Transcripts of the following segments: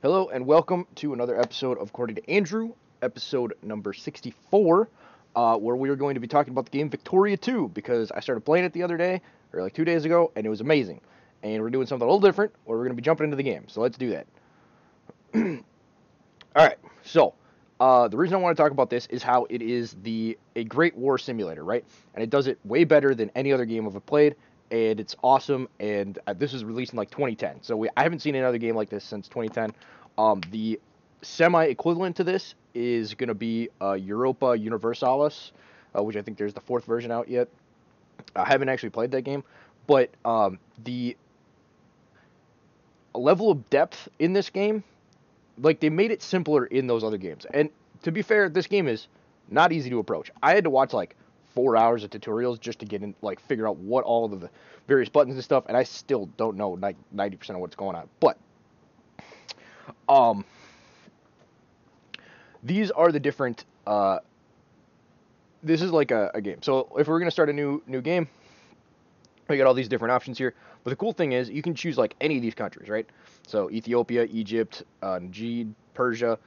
Hello and welcome to another episode of According to Andrew, episode number 64, where we are going to be talking about the game Victoria 2 because I started playing it the other day, or like 2 days ago, and it was amazing. And we're doing something a little different, where we're going to be jumping into the game. So let's do that. Alright, so the reason I want to talk about this is how it is a great war simulator, right? And it does it way better than any other game I've played, and it's awesome. And this was released in like 2010, so I haven't seen another game like this since 2010. The semi-equivalent to this is going to be Europa Universalis, which I think there's the fourth version out yet. I haven't actually played that game, but the level of depth in this game, like they made it simpler in those other games. And to be fair, this game is not easy to approach. I had to watch like 4 hours of tutorials just to get in, like figure out what all of the various buttons and stuff, and I still don't know 90% of what's going on. But um, these are the different. This is like a game. So if we're gonna start a new game, we got all these different options here. But the cool thing is you can choose like any of these countries, right? So Ethiopia, Egypt, Najd, Persia,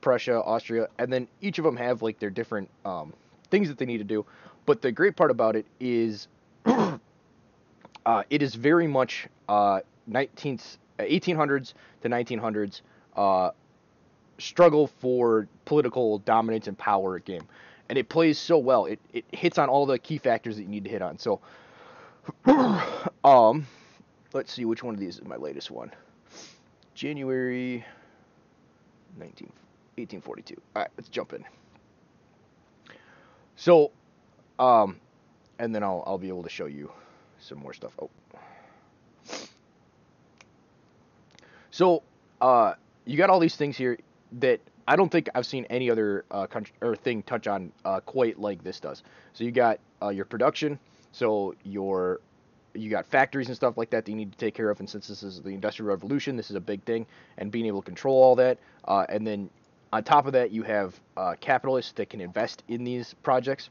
Prussia, Austria, and then each of them have like their different things that they need to do. But the great part about it is it is very much 1800s to 1900s struggle for political dominance and power game. And it plays so well. It hits on all the key factors that you need to hit on. So um, let's see which one of these is my latest one. January 1842. All right, let's jump in. So, and then I'll be able to show you some more stuff. Oh, so you got all these things here that I don't think I've seen any other country or thing touch on quite like this does. So you got your production. So you got factories and stuff like that you need to take care of. And since this is the Industrial Revolution, this is a big thing, and being able to control all that. And then on top of that, you have capitalists that can invest in these projects,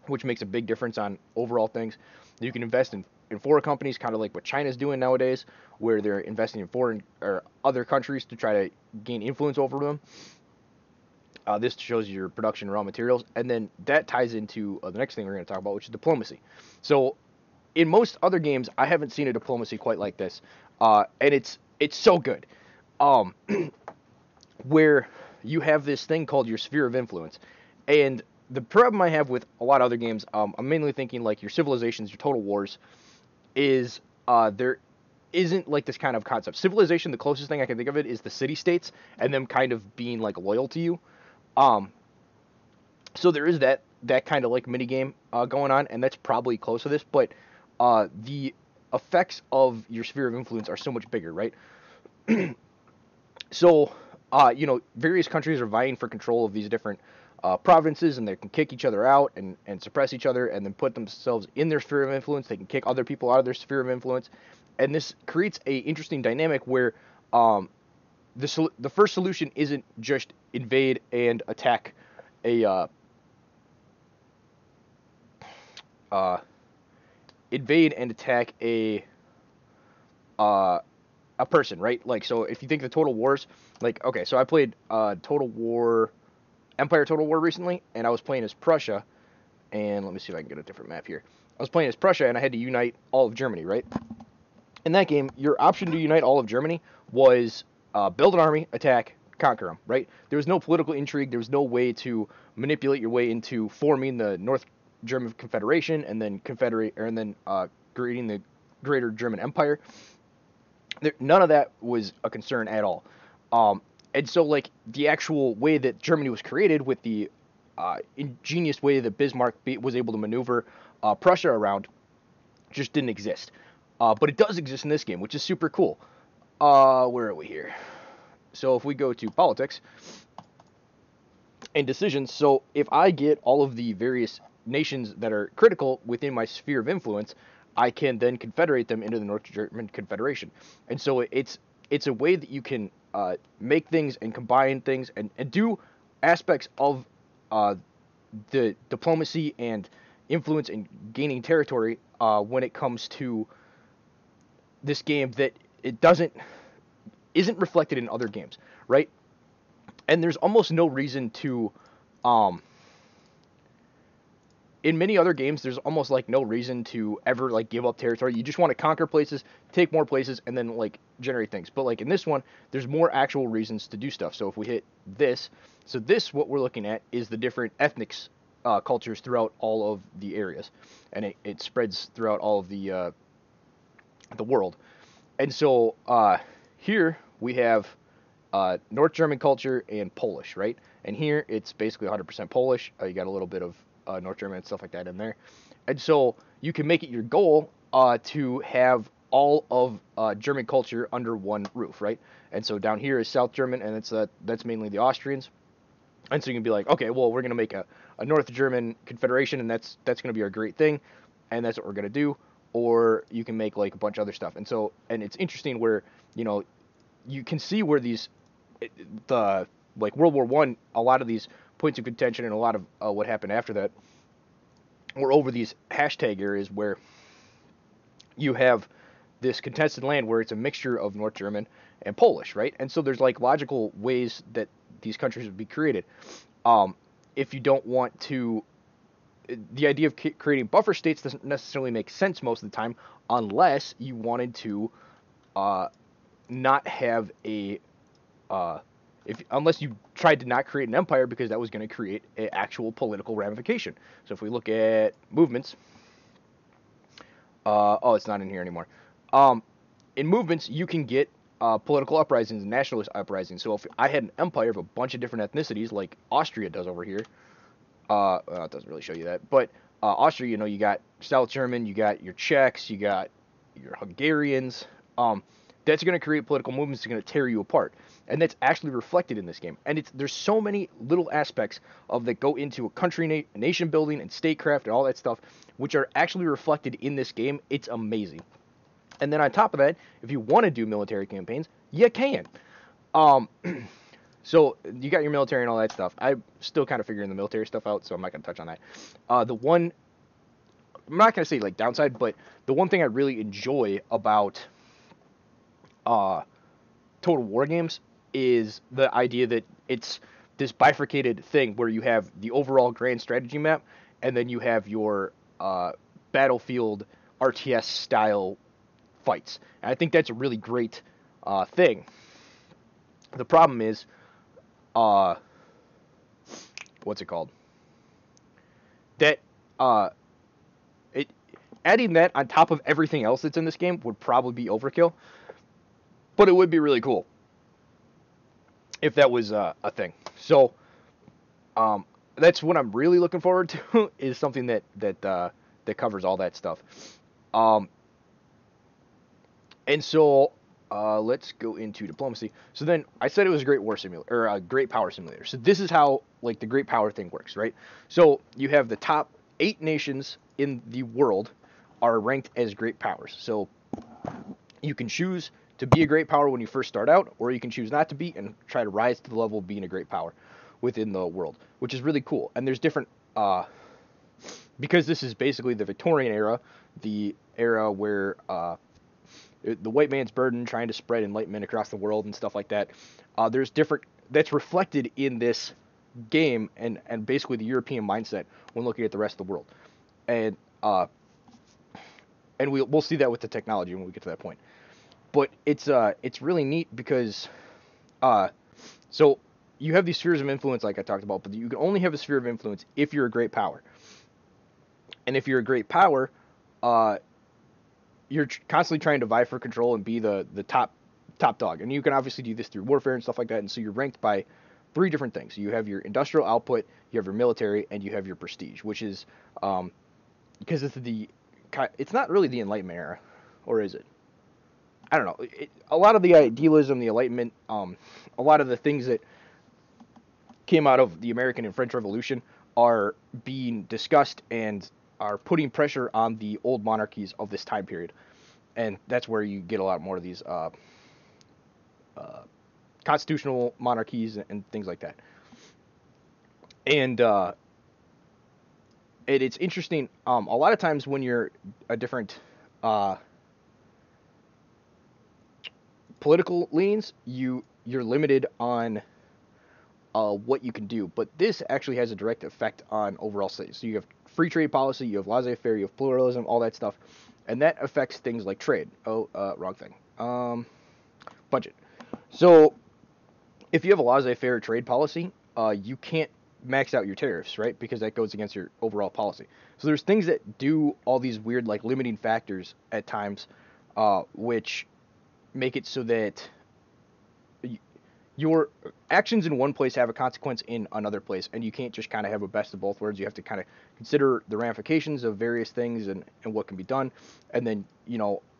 which makes a big difference on overall things. You can invest in foreign companies, kind of like what China's doing nowadays, where they're investing in foreign or other countries to try to gain influence over them. This shows your production raw materials, and then that ties into the next thing we're going to talk about, which is diplomacy. So, in most other games, I haven't seen a diplomacy quite like this, and it's so good. Um, where you have this thing called your sphere of influence, and the problem I have with a lot of other games, I'm mainly thinking like your civilizations, your total wars, is there isn't like this kind of concept. Civilization, the closest thing I can think of it is the city states and them kind of being like loyal to you. Um, so there is that kind of like mini game going on, and that's probably close to this. But the effects of your sphere of influence are so much bigger, right? So various countries are vying for control of these different provinces, and they can kick each other out and suppress each other, and then put themselves in their sphere of influence. They can kick other people out of their sphere of influence, and this creates a interesting dynamic where the first solution isn't just invade and attack a uh, invade and attack uh, a person, right? Like, so if you think the Total Wars, like, okay, so I played Total War, Empire Total War recently, and I was playing as Prussia, and let me see if I can get a different map here. I was playing as Prussia, and I had to unite all of Germany, right? In that game, your option to unite all of Germany was build an army, attack, conquer them, right? There was no political intrigue. There was no way to manipulate your way into forming the North German Confederation and then creating the Greater German Empire. None of that was a concern at all. And so, like, the actual way that Germany was created with the ingenious way that Bismarck was able to maneuver Prussia around just didn't exist. But it does exist in this game, which is super cool. Where are we here? So if we go to politics and decisions, so if I get all of the various nations that are critical within my sphere of influence, I can then confederate them into the North German Confederation. And so it's a way that you can make things and combine things and do aspects of the diplomacy and influence and gaining territory when it comes to this game that it doesn't isn't reflected in other games, right? And there's almost no reason to, um, in many other games, there's almost like no reason to ever like give up territory. You just want to conquer places, take more places, and then like generate things. But like in this one, there's more actual reasons to do stuff. So if we hit this, so this what we're looking at is the different ethnics, cultures throughout all of the areas, and it spreads throughout all of the world. And so here we have North German culture and Polish, right? And here it's basically 100% Polish. You got a little bit of North German and stuff like that in there. And so you can make it your goal to have all of German culture under one roof, right? And so down here is South German, and that's mainly the Austrians. And so you can be like, okay, well, we're going to make a North German Confederation, and that's going to be our great thing, and that's what we're going to do. Or you can make like a bunch of other stuff. And so, and it's interesting where, you know, you can see where the like World War One, a lot of these points of contention and a lot of what happened after that were over these hashtag areas where you have this contested land where it's a mixture of North German and Polish, right? And so there's like logical ways that these countries would be created. If you don't want to, the idea of creating buffer states doesn't necessarily make sense most of the time unless you wanted to not have a unless you tried to not create an empire because that was going to create an actual political ramification. So if we look at movements, oh, it's not in here anymore. In movements, you can get political uprisings and nationalist uprisings. So if I had an empire of a bunch of different ethnicities, like Austria does over here, well, it doesn't really show you that, but Austria, you know, you got South German, you got your Czechs, you got your Hungarians. That's going to create political movements that's going to tear you apart, and that's actually reflected in this game. And there's so many little aspects of that go into a country, nation building, and statecraft and all that stuff, which are actually reflected in this game. It's amazing. And then on top of that, if you want to do military campaigns, you can. So you got your military and all that stuff. I'm still kind of figuring the military stuff out, so I'm not going to touch on that. I'm not going to say like downside, but the one thing I really enjoy about Total War games is the idea that it's this bifurcated thing where you have the overall grand strategy map, and then you have your battlefield RTS style fights. And I think that's a really great thing. The problem is, what's it called? That adding that on top of everything else that's in this game would probably be overkill. But it would be really cool if that was a thing. So that's what I'm really looking forward to is something that covers all that stuff. And so let's go into diplomacy. So then I said it was a great war simulator or a great power simulator. So this is how like the great power thing works, right? So you have the top 8 nations in the world are ranked as great powers. So you can choose to be a great power when you first start out, or you can choose not to be and try to rise to the level of being a great power within the world, which is really cool. And there's different, because this is basically the Victorian era, the era where the white man's burden trying to spread enlightenment across the world and stuff like that. There's different, that's reflected in this game and basically the European mindset when looking at the rest of the world. And we'll see that with the technology when we get to that point. But it's really neat because so you have these spheres of influence like I talked about, but you can only have a sphere of influence if you're a great power. And if you're a great power, you're constantly trying to vie for control and be the top dog. And you can obviously do this through warfare and stuff like that. And so you're ranked by 3 different things. You have your industrial output, you have your military, and you have your prestige, which is because it's not really the Enlightenment era, or is it? I don't know. A lot of the idealism, the Enlightenment, a lot of the things that came out of the American and French Revolution are being discussed and are putting pressure on the old monarchies of this time period. And that's where you get a lot more of these constitutional monarchies and things like that. And it's interesting. A lot of times when you're a different political leans, you're limited on what you can do. But this actually has a direct effect on overall states. So you have free trade policy, you have laissez-faire, you have pluralism, all that stuff, and that affects things like trade. Oh, wrong thing. Budget. So if you have a laissez-faire trade policy, you can't max out your tariffs, right? Because that goes against your overall policy. So there's things that do all these weird like limiting factors at times, which make it so that your actions in one place have a consequence in another place, and you can't just kind of have a best of both worlds. You have to kind of consider the ramifications of various things and what can be done, and then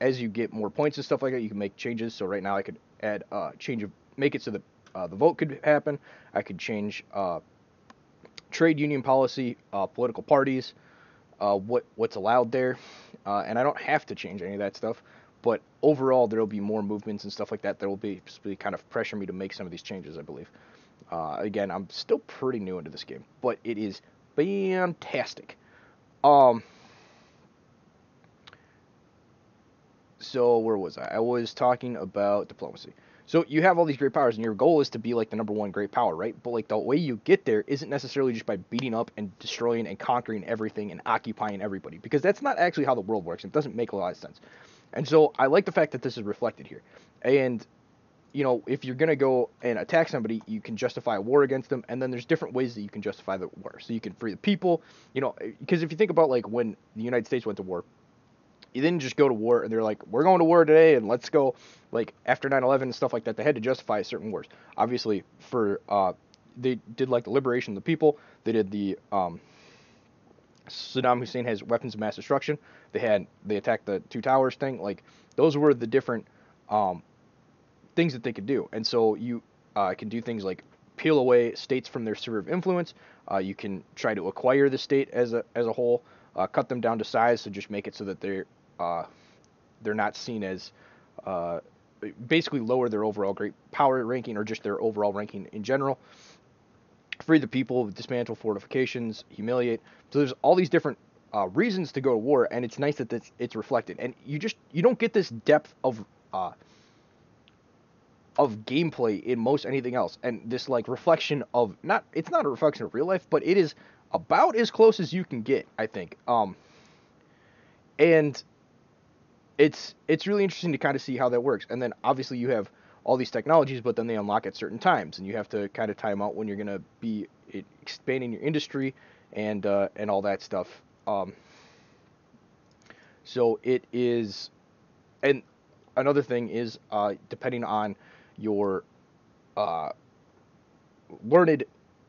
as you get more points and stuff like that, you can make changes. So right now I could add change of make it so that the vote could happen. I could change trade union policy, political parties, what's allowed there, and I don't have to change any of that stuff. But overall, there will be more movements and stuff like that that will be kind of pressure me to make some of these changes, I believe. Again, I'm still pretty new into this game, but it is fantastic. So where was I? I was talking about diplomacy. So you have all these great powers, and your goal is to be like the number one great power, right? But like the way you get there isn't necessarily just by beating up and destroying and conquering everything and occupying everybody, because that's not actually how the world works. It doesn't make a lot of sense. And so I like the fact that this is reflected here. And if you're going to go and attack somebody, you can justify a war against them, and then there's different ways that you can justify the war. So you can free the people, because if you think about like when the United States went to war, you didn't just go to war and they're like, we're going to war today and let's go. Like after 9/11 and stuff like that, they had to justify certain wars. Obviously, for they did like the liberation of the people. They did the Saddam Hussein has weapons of mass destruction. They attacked the two towers thing. Like those were the different things that they could do. And so you can do things like peel away states from their sphere of influence. You can try to acquire the state as a whole, cut them down to size, so just make it so that they're not seen as basically lower their overall great power ranking or just their overall ranking in general. Free the people, dismantle fortifications, humiliate. So there's all these different reasons to go to war, and it's nice that it's reflected. And you don't get this depth of gameplay in most anything else, and this like reflection of it's not a reflection of real life, but it is about as close as you can get, I think. And it's really interesting to kind of see how that works. And then obviously you have all these technologies, but then they unlock at certain times, and you have to kind of time out when you're going to be expanding your industry and all that stuff. So it is, and another thing is depending on your learned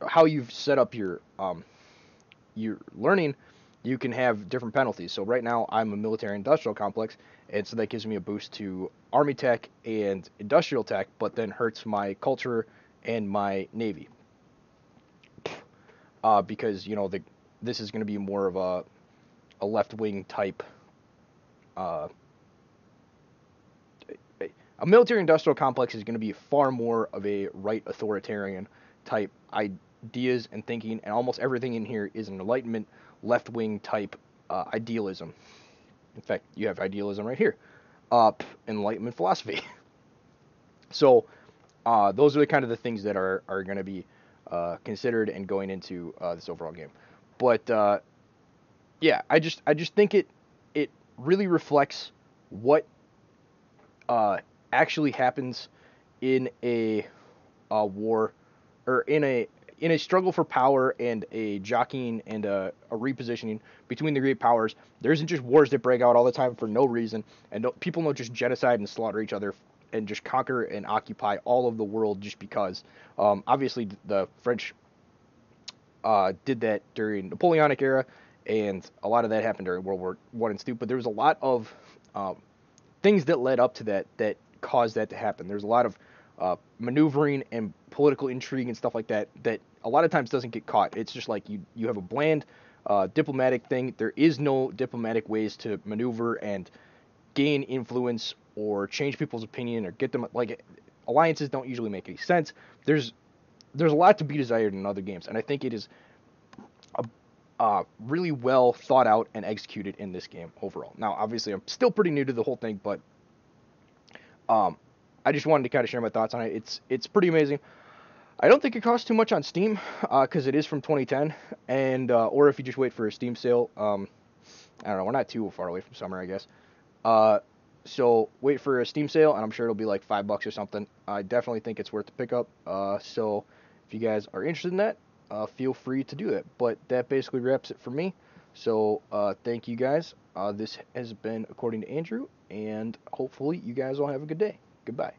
how you've set up your learning, you can have different penalties. So right now I'm a military industrial complex, and so that gives me a boost to Army tech and industrial tech, but then hurts my culture and my Navy. Because this is going to be more of a left-wing type. A military industrial complex is going to be far more of a right authoritarian type ideas and thinking, and almost everything in here is an Enlightenment left-wing type idealism. In fact, you have idealism right here. Enlightenment philosophy. So those are the kind of the things that are going to be considered and going into this overall game. But yeah, I just think it really reflects what actually happens in a war, or in a struggle for power and a jockeying and a repositioning between the great powers. There isn't just wars that break out all the time for no reason, and people don't just genocide and slaughter each other and just conquer and occupy all of the world just because. Obviously, the French did that during Napoleonic era, and a lot of that happened during World War I and II. But there was a lot of things that led up to that caused that to happen. There's a lot of maneuvering and political intrigue and stuff like that a lot of times doesn't get caught. It's just like you have a bland diplomatic thing. There is no diplomatic ways to maneuver and gain influence or change people's opinion or get them, like, alliances don't usually make any sense. There's a lot to be desired in other games, and I think it is really well thought out and executed in this game overall. Now, obviously, I'm still pretty new to the whole thing, but I just wanted to kind of share my thoughts on it. It's pretty amazing. I don't think it costs too much on Steam because it is from 2010, and or if you just wait for a Steam sale. I don't know. We're not too far away from summer, I guess. Uh, so wait for a Steam sale, and I'm sure it'll be like $5 or something. I definitely think it's worth the pickup. So if you guys are interested in that, feel free to do it. But that basically wraps it for me. So thank you guys. This has been According to Andrew, and hopefully you guys all have a good day. Goodbye.